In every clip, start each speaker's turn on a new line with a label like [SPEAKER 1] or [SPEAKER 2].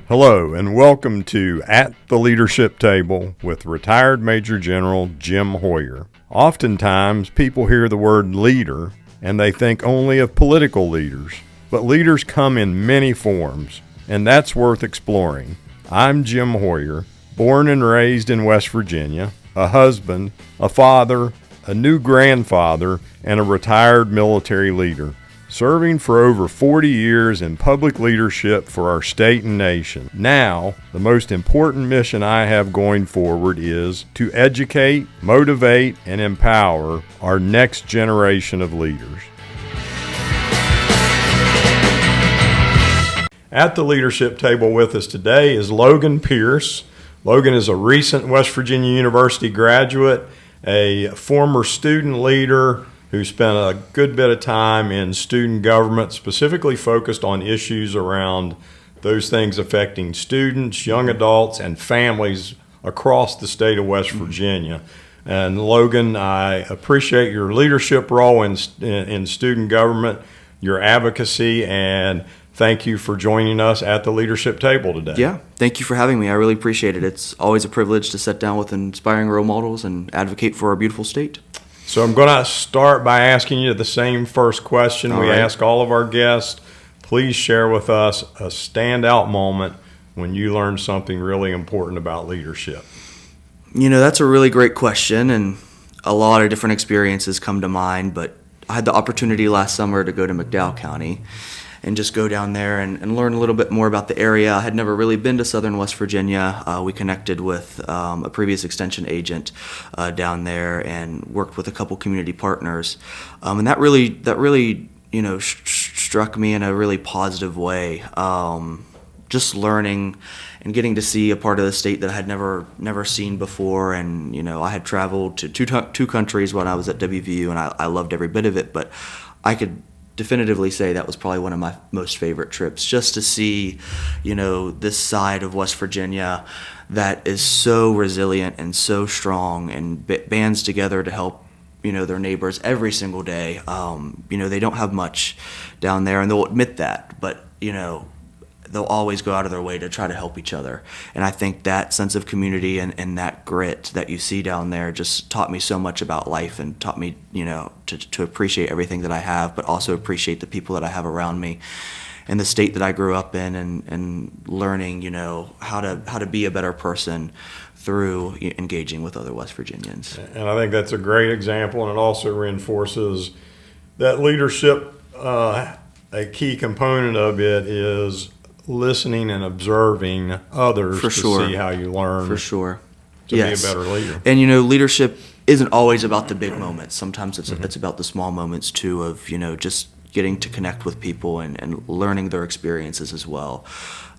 [SPEAKER 1] Hello and welcome to At the Leadership Table with retired Major General Jim Hoyer. Oftentimes people hear the word leader and they think only of political leaders, but leaders come in many forms, and that's worth exploring. I'm Jim Hoyer, born and raised in West Virginia, a husband, a father, a new grandfather, and a retired military leader, serving for over 40 years in public leadership for our state and nation. Now, the most important mission I have going forward is to educate, motivate, and empower our next generation of leaders. At the leadership table with us today is Logan Pierce. Logan is a recent West Virginia University graduate, a former student leader who spent a good bit of time in student government, specifically focused on issues around those things affecting students, young adults, and families across the state of West Virginia. And Logan, I appreciate your leadership role in student government, your advocacy, and thank you for joining us at the leadership table today.
[SPEAKER 2] Yeah, thank you for having me. I really appreciate it. It's always a privilege to sit down with inspiring role models and advocate for our beautiful state.
[SPEAKER 1] So I'm going to start by asking you the same first question we ask all of our guests. Please share with us a standout moment when you learned something really important about leadership.
[SPEAKER 2] You know, that's a really great question, and a lot of different experiences come to mind, but I had the opportunity last summer to go to McDowell County and just go down there and learn a little bit more about the area. I had never really been to southern West Virginia. We connected with a previous extension agent down there and worked with a couple community partners. And that really struck me in a really positive way. Just learning and getting to see a part of the state that I had never seen before. And, you know, I had traveled to two countries when I was at WVU, and I loved every bit of it, but I could definitively say that was probably one of my most favorite trips, just to see, you know, this side of West Virginia that is so resilient and so strong and bands together to help, you know, their neighbors every single day. You know, they don't have much down there, and they'll admit that, but, you know, they'll always go out of their way to try to help each other. And I think that sense of community and that grit that you see down there just taught me so much about life, and taught me, you know, to appreciate everything that I have, but also appreciate the people that I have around me and the state that I grew up in, and learning, you know, how to be a better person through engaging with other West Virginians.
[SPEAKER 1] And I think that's a great example, and it also reinforces that leadership, a key component of it is listening and observing others to see how you learn to be a better leader.
[SPEAKER 2] And, you know, leadership isn't always about the big moments. Sometimes it's about the small moments too, of, you know, just getting to connect with people and learning their experiences as well.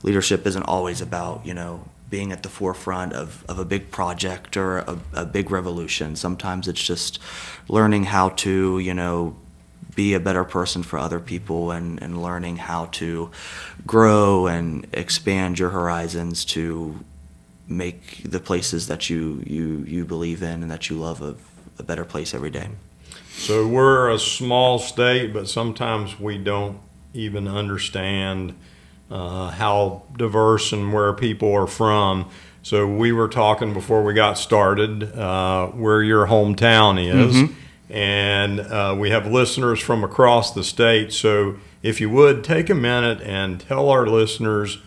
[SPEAKER 2] Leadership isn't always about, you know, being at the forefront of a big project or a big revolution. Sometimes it's just learning how to, you know, be a better person for other people, and learning how to grow and expand your horizons to make the places that you believe in and that you love a better place every day.
[SPEAKER 1] So we're a small state, but sometimes we don't even understand how diverse and where people are from. So we were talking before we got started where your hometown is. Mm-hmm. And we have listeners from across the state. So if you would, take a minute and tell our listeners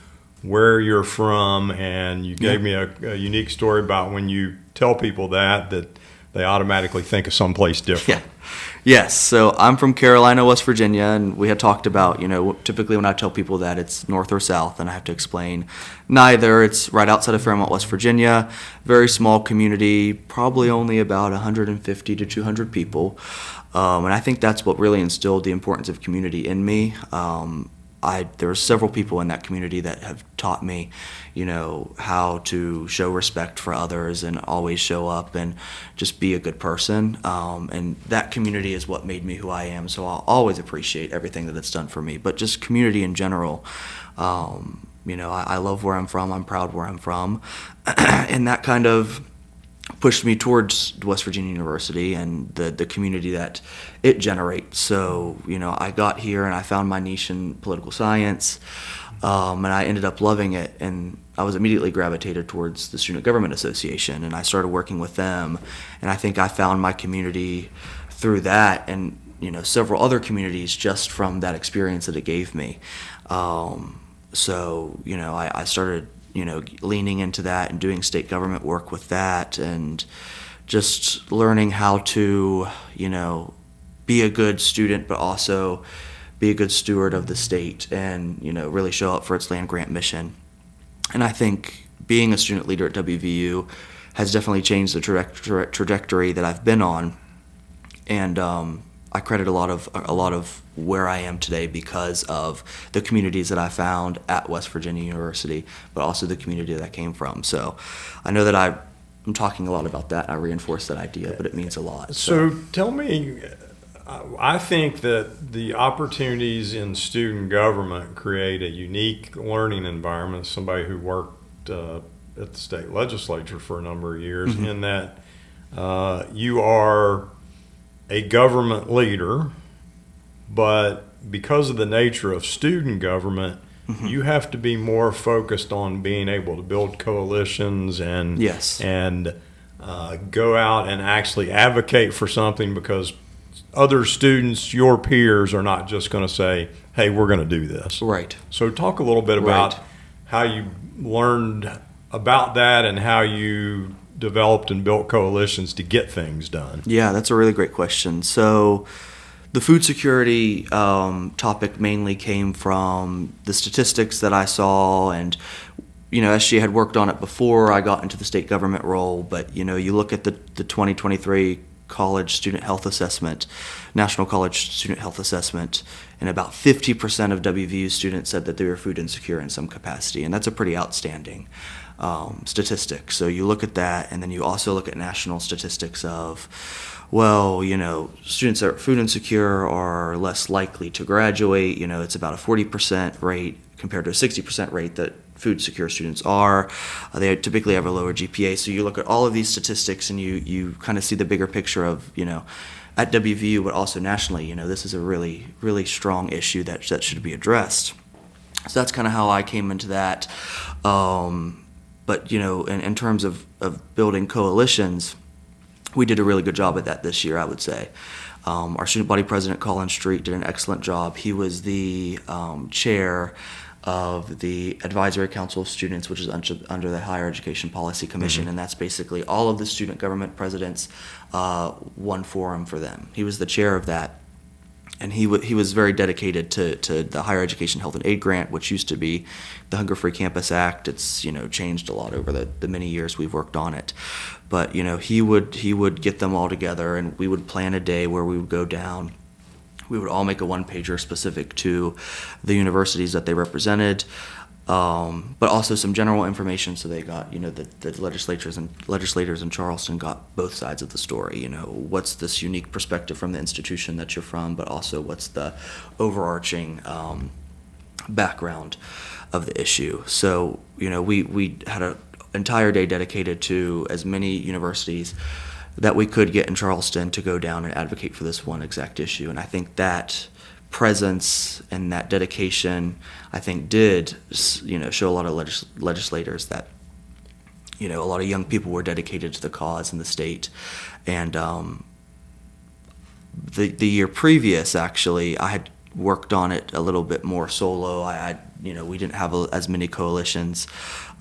[SPEAKER 1] where you're from. And you gave me a unique story about when you tell people that they automatically think of someplace different.
[SPEAKER 2] Yeah. Yes, so I'm from Carolina, West Virginia, and we had talked about, you know, typically when I tell people that it's north or south, and I have to explain neither. It's right outside of Fairmont, West Virginia, very small community, probably only about 150 to 200 people, and I think that's what really instilled the importance of community in me. There are several people in that community that have taught me, you know, how to show respect for others and always show up and just be a good person. And that community is what made me who I am. So I'll always appreciate everything that it's done for me. But just community in general, you know, I love where I'm from. I'm proud where I'm from. And that kind of pushed me towards West Virginia University and the community that it generates. So, I got here and I found my niche in political science, and I ended up loving it. And I was immediately gravitated towards the Student Government Association, and I started working with them. And I think I found my community through that, and several other communities just from that experience that it gave me. So, I started leaning into that and doing state government work with that, and just learning how to, be a good student, but also be a good steward of the state, and, really show up for its land grant mission. And I think being a student leader at WVU has definitely changed the trajectory that I've been on. And I credit a lot of where I am today because of the communities that I found at West Virginia University, but also the community that I came from. So I know that I'm talking a lot about that. I reinforce that idea, but it means a lot.
[SPEAKER 1] So tell me, I think that the opportunities in student government create a unique learning environment. Somebody who worked at the state legislature for a number of years, in that you are a government leader, but because of the nature of student government, you have to be more focused on being able to build coalitions and go out and actually advocate for something, because other students, your peers, are not just going to say, hey, we're going to do this.
[SPEAKER 2] Right.
[SPEAKER 1] So talk a little bit about how you learned about that and how you developed and built coalitions to get things done.
[SPEAKER 2] Yeah, that's a really great question. So the food security topic mainly came from the statistics that I saw, and as she had worked on it before I got into the state government role. But you look at the 2023 college student health assessment, National College Student Health Assessment, and about 50% of WVU students said that they were food insecure in some capacity, and that's a pretty outstanding statistic. So you look at that, and then you also look at national statistics of, students that are food insecure are less likely to graduate. It's about a 40% rate compared to a 60% rate that food secure students are. They typically have a lower GPA. So you look at all of these statistics, and you kind of see the bigger picture of, at WVU, but also nationally, this is a really, really strong issue that should be addressed. So that's kind of how I came into that. But, in terms of building coalitions, we did a really good job at that this year, I would say. Our student body president, Colin Street, did an excellent job. He was the chair of the Advisory Council of Students, which is under the Higher Education Policy Commission, and that's basically all of the student government presidents, one forum for them. He was the chair of that. And he was very dedicated to the Higher Education Health and Aid Grant, which used to be the Hunger Free Campus Act. It's changed a lot over the many years we've worked on it. But he would get them all together, and we would plan a day where we would go down. We would all make a one-pager specific to the universities that they represented, but also some general information. So they got the legislators in Charleston got both sides of the story. What's this unique perspective from the institution that you're from, but also what's the overarching background of the issue. So we had an entire day dedicated to as many universities that we could get in Charleston to go down and advocate for this one exact issue. And I think that presence and that dedication, I think, did show a lot of legislators that a lot of young people were dedicated to the cause in the state. And the year previous, actually, I had worked on it a little bit more solo. We didn't have as many coalitions.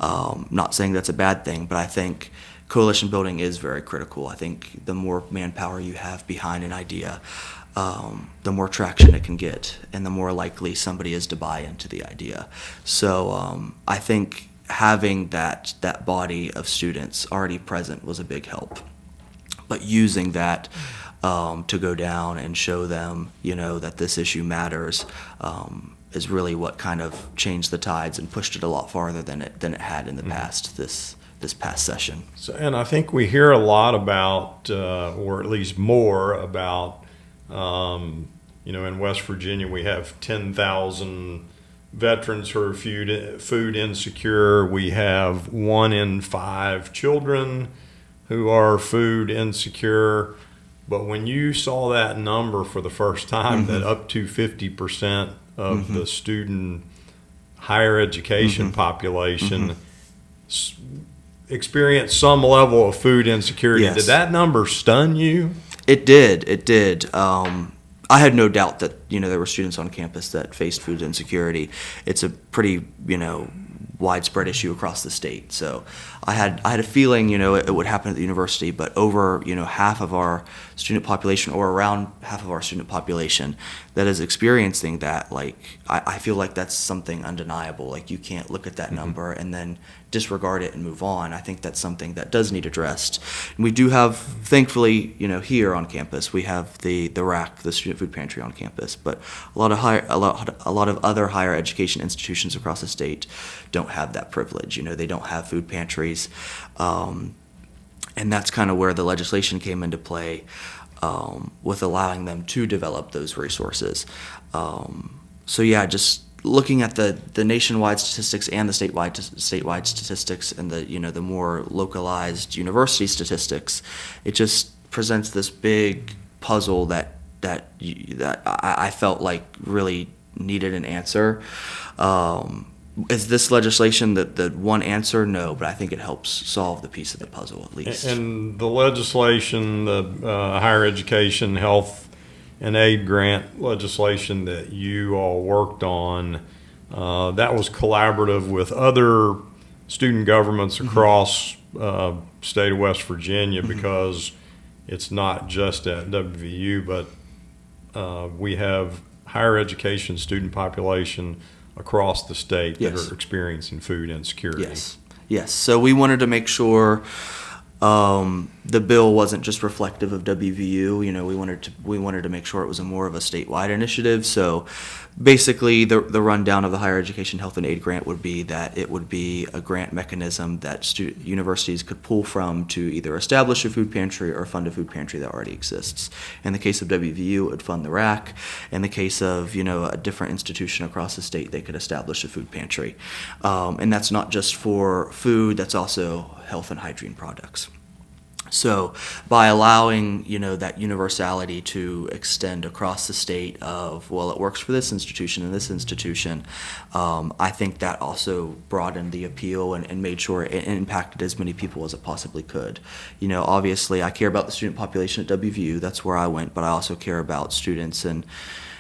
[SPEAKER 2] Not saying that's a bad thing, but I think coalition building is very critical. I think the more manpower you have behind an idea, the more traction it can get, and the more likely somebody is to buy into the idea. So I think having that body of students already present was a big help. But using that to go down and show them, that this issue matters, is really what kind of changed the tides and pushed it a lot farther than it had in the past. This past session.
[SPEAKER 1] So, and I think we hear a lot about, or at least more about, in West Virginia we have 10,000 veterans who are food insecure. We have 1 in 5 children who are food insecure. But when you saw that number for the first time, that up to 50% of the student higher education population experience some level of food insecurity,
[SPEAKER 2] Yes.
[SPEAKER 1] did that number stun you?
[SPEAKER 2] It did. It did. I had no doubt that there were students on campus that faced food insecurity. It's a pretty widespread issue across the state. So I had a feeling it would happen at the university, but over half of our student population, or around half of our student population, that is experiencing that. Like I feel like that's something undeniable. Like you can't look at that number and then disregard it and move on. I think that's something that does need addressed. And we do have, thankfully, here on campus, we have the RAC, the Student Food Pantry on campus. But a lot of other higher education institutions across the state don't have that privilege. They don't have food pantries, and that's kind of where the legislation came into play, with allowing them to develop those resources. So yeah, just looking at the nationwide statistics and the statewide statistics and the more localized university statistics, it just presents this big puzzle that I felt like really needed an answer. Is this legislation the one answer? No, but I think it helps solve the piece of the puzzle at least.
[SPEAKER 1] And the legislation, the higher education, health, and aid grant legislation that you all worked on, that was collaborative with other student governments across state of West Virginia, because it's not just at WVU, but we have higher education student population across the state that are experiencing food insecurity.
[SPEAKER 2] Yes. So we wanted to make sure the bill wasn't just reflective of WVU. We wanted to make sure it was more of a statewide initiative. So basically, the rundown of the higher education health and aid grant would be that it would be a grant mechanism that universities could pull from to either establish a food pantry or fund a food pantry that already exists. In the case of WVU, it would fund the RAC. In the case of a different institution across the state, they could establish a food pantry, and that's not just for food. That's also health and hygiene products. So by allowing, that universality to extend across the state of, well, it works for this institution and this institution, I think that also broadened the appeal and made sure it impacted as many people as it possibly could. Obviously I care about the student population at WVU, that's where I went, but I also care about students and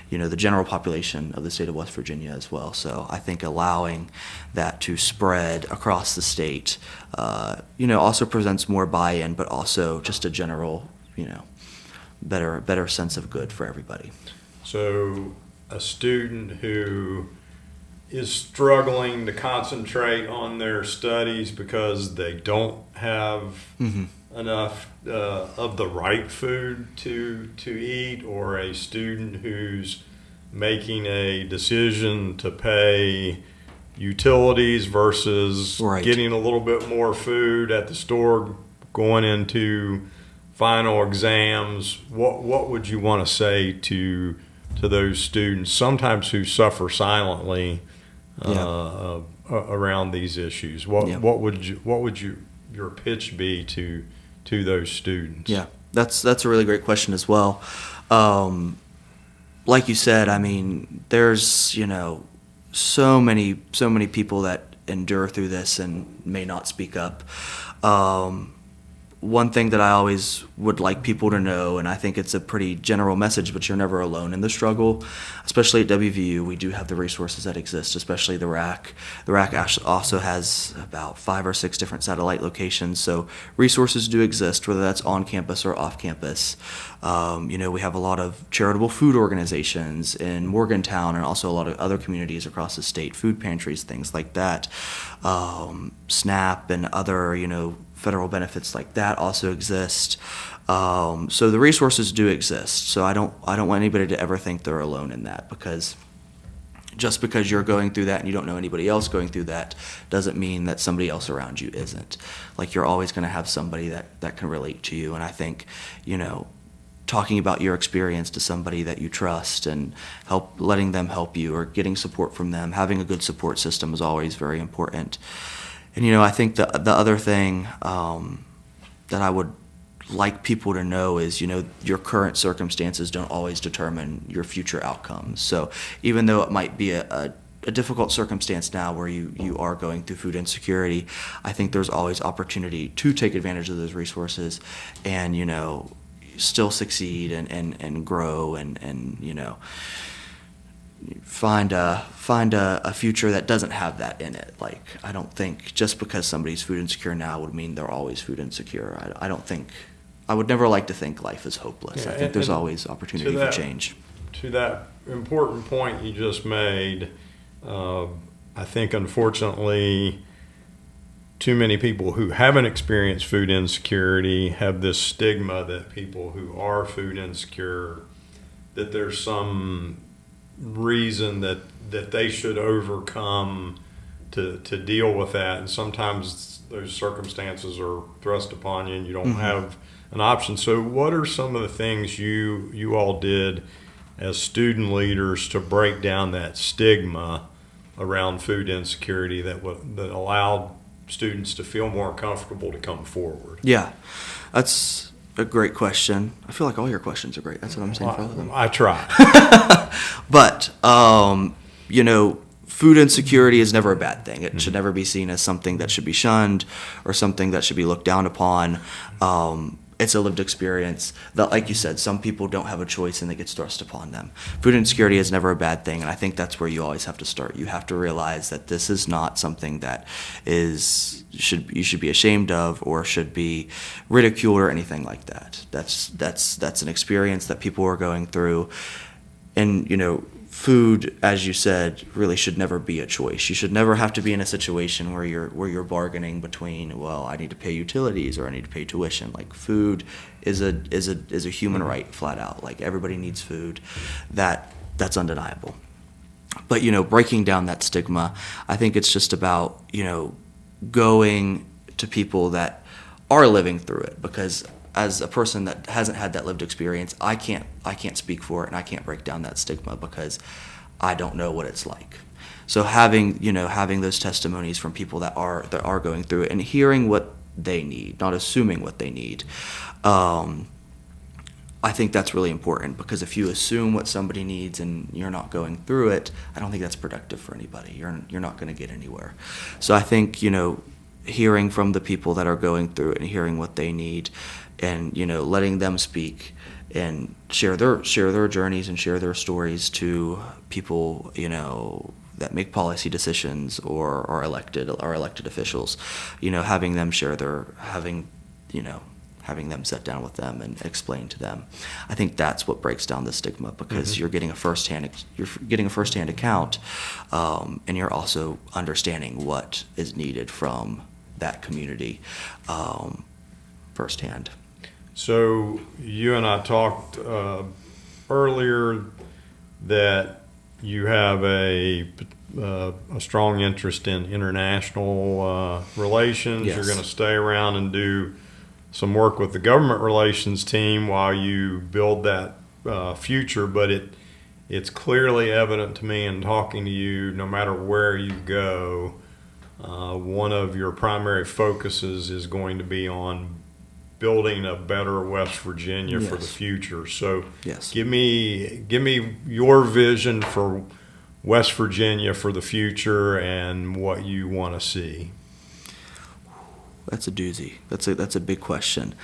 [SPEAKER 2] the general population of the state of West Virginia as well. So I think allowing that to spread across the state, also presents more buy-in, but also just a general, better sense of good for everybody.
[SPEAKER 1] So a student who is struggling to concentrate on their studies because they don't have enough of the right food to eat, or a student who's making a decision to pay utilities versus getting a little bit more food at the store going into final exams, what would you want to say to those students, sometimes who suffer silently around these issues? What would your pitch be to those students?
[SPEAKER 2] Yeah, that's a really great question as well. Like you said, I mean, there's so many people that endure through this and may not speak up. One thing that I always would like people to know, and I think it's a pretty general message, but you're never alone in the struggle. Especially at WVU, we do have the resources that exist, especially the RAC. The RAC also has about 5 or 6 different satellite locations, so resources do exist, whether that's on campus or off campus. We have a lot of charitable food organizations in Morgantown and also a lot of other communities across the state, food pantries, things like that. SNAP and other, federal benefits like that also exist. So the resources do exist. So I don't want anybody to ever think they're alone in that, because just because you're going through that and you don't know anybody else going through that doesn't mean that somebody else around you isn't. Like, you're always going to have somebody that can relate to you. And I think, talking about your experience to somebody that you trust and letting them help you, or getting support from them, having a good support system is always very important. And I think the other thing that I would like people to know is, your current circumstances don't always determine your future outcomes. So even though it might be a difficult circumstance now where you are going through food insecurity, I think there's always opportunity to take advantage of those resources and, still succeed and grow and find a future that doesn't have that in it. Like, I don't think just because somebody's food insecure now would mean they're always food insecure. I would never like to think life is hopeless.
[SPEAKER 1] Yeah,
[SPEAKER 2] I think there's always opportunity for change.
[SPEAKER 1] To that important point you just made, I think unfortunately too many people who haven't experienced food insecurity have this stigma that people who are food insecure, that there's some reason that they should overcome to deal with that, and sometimes those circumstances are thrust upon you and you don't have an option. So what are some of the things you all did as student leaders to break down that stigma around food insecurity that allowed students to feel more comfortable to come forward?
[SPEAKER 2] Yeah, that's a great question. I feel like all your questions are great. That's what I'm saying for all of them.
[SPEAKER 1] I try.
[SPEAKER 2] But, food insecurity is never a bad thing. It should never be seen as something that should be shunned or something that should be looked down upon. It's a lived experience that, like you said, some people don't have a choice and it gets thrust upon them. Food insecurity is never a bad thing, and I think that's where you always have to start. You have to realize that this is not something that you should be ashamed of or should be ridiculed or anything like that. That's an experience that people are going through, and food, as you said, really should never be a choice. You should never have to be in a situation where you're bargaining between, well, I need to pay utilities or I need to pay tuition. Like, food is a human right, flat out. Like, everybody needs food. That's undeniable. But breaking down that stigma, I think it's just about going to people that are living through it, because as a person that hasn't had that lived experience, I can't speak for it, and I can't break down that stigma because I don't know what it's like. So having those testimonies from people that are going through it and hearing what they need, not assuming what they need, I think that's really important, because if you assume what somebody needs and you're not going through it, I don't think that's productive for anybody. You're not going to get anywhere. So I think hearing from the people that are going through it and hearing what they need, and letting them speak and share their journeys and share their stories to people that make policy decisions or are elected officials, having them share having them sit down with them and explain to them. I think that's what breaks down the stigma, because you're getting a firsthand account, and you're also understanding what is needed from that community firsthand.
[SPEAKER 1] So you and I talked earlier that you have a strong interest in international relations.
[SPEAKER 2] Yes.
[SPEAKER 1] You're going to stay around and do some work with the government relations team while you build that future, but it's clearly evident to me in talking to you, no matter where you go, one of your primary focuses is going to be on building a better West Virginia for the future. So give me your vision for West Virginia for the future and what you want to see.
[SPEAKER 2] That's a doozy. That's a big question.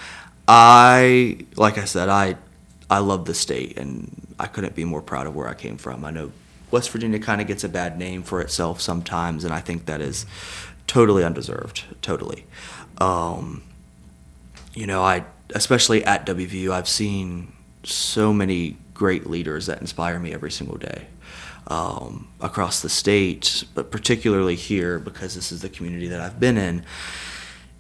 [SPEAKER 2] Like I said, I love the state, and I couldn't be more proud of where I came from. I know West Virginia kind of gets a bad name for itself sometimes, and I think that is totally undeserved. Totally. Especially at WVU, I've seen so many great leaders that inspire me every single day, across the state, but particularly here, because this is the community that I've been in.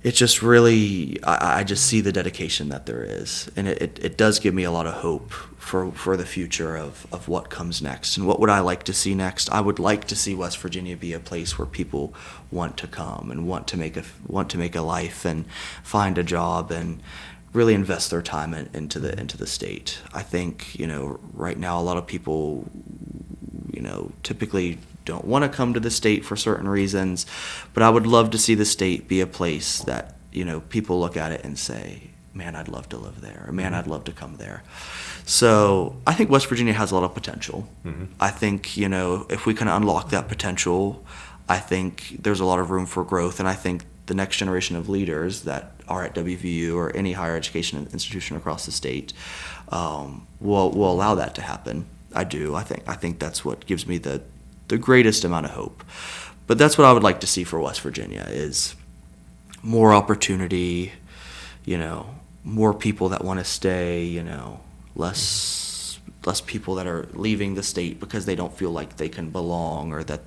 [SPEAKER 2] It just really, I just see the dedication that there is, and it does give me a lot of hope for the future of what comes next. And what would I like to see next? I would like to see West Virginia be a place where people want to come and want to make a life and find a job and really invest their time into the state. I think right now a lot of people typically don't want to come to the state for certain reasons, but I would love to see the state be a place that people look at it and say, man, I'd love to live there, or man, I'd love to come there. So I think West Virginia has a lot of potential. I think, if we can unlock that potential, I think there's a lot of room for growth, and I think the next generation of leaders that are at WVU or any higher education institution across the state will allow that to happen. I do. I think that's what gives me the greatest amount of hope. But that's what I would like to see for West Virginia is more opportunity, more people that want to stay, less people that are leaving the state because they don't feel like they can belong or that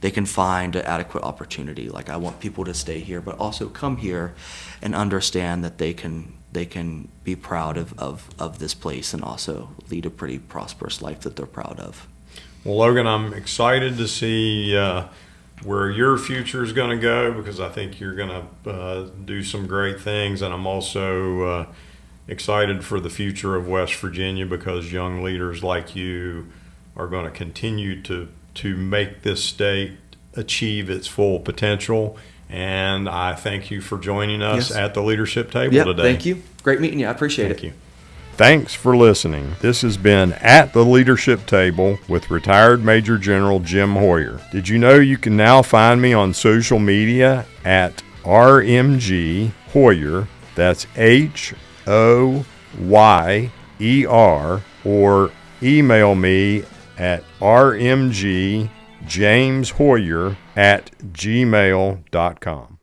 [SPEAKER 2] they can find an adequate opportunity. Like, I want people to stay here, but also come here and understand that they can be proud of this place and also lead a pretty prosperous life that they're proud of.
[SPEAKER 1] Well, Logan, I'm excited to see where your future is going to go, because I think you're going to do some great things, and I'm also excited for the future of West Virginia, because young leaders like you are going to continue to make this state achieve its full potential. And I thank you for joining us at the leadership table today.
[SPEAKER 2] Thank you. Great meeting you. I appreciate it.
[SPEAKER 1] Thank you. Thanks for listening. This has been At the Leadership Table with retired Major General Jim Hoyer. Did you know you can now find me on social media at RMG Hoyer? That's HOYER, or email me at rmgjameshoyer@gmail.com.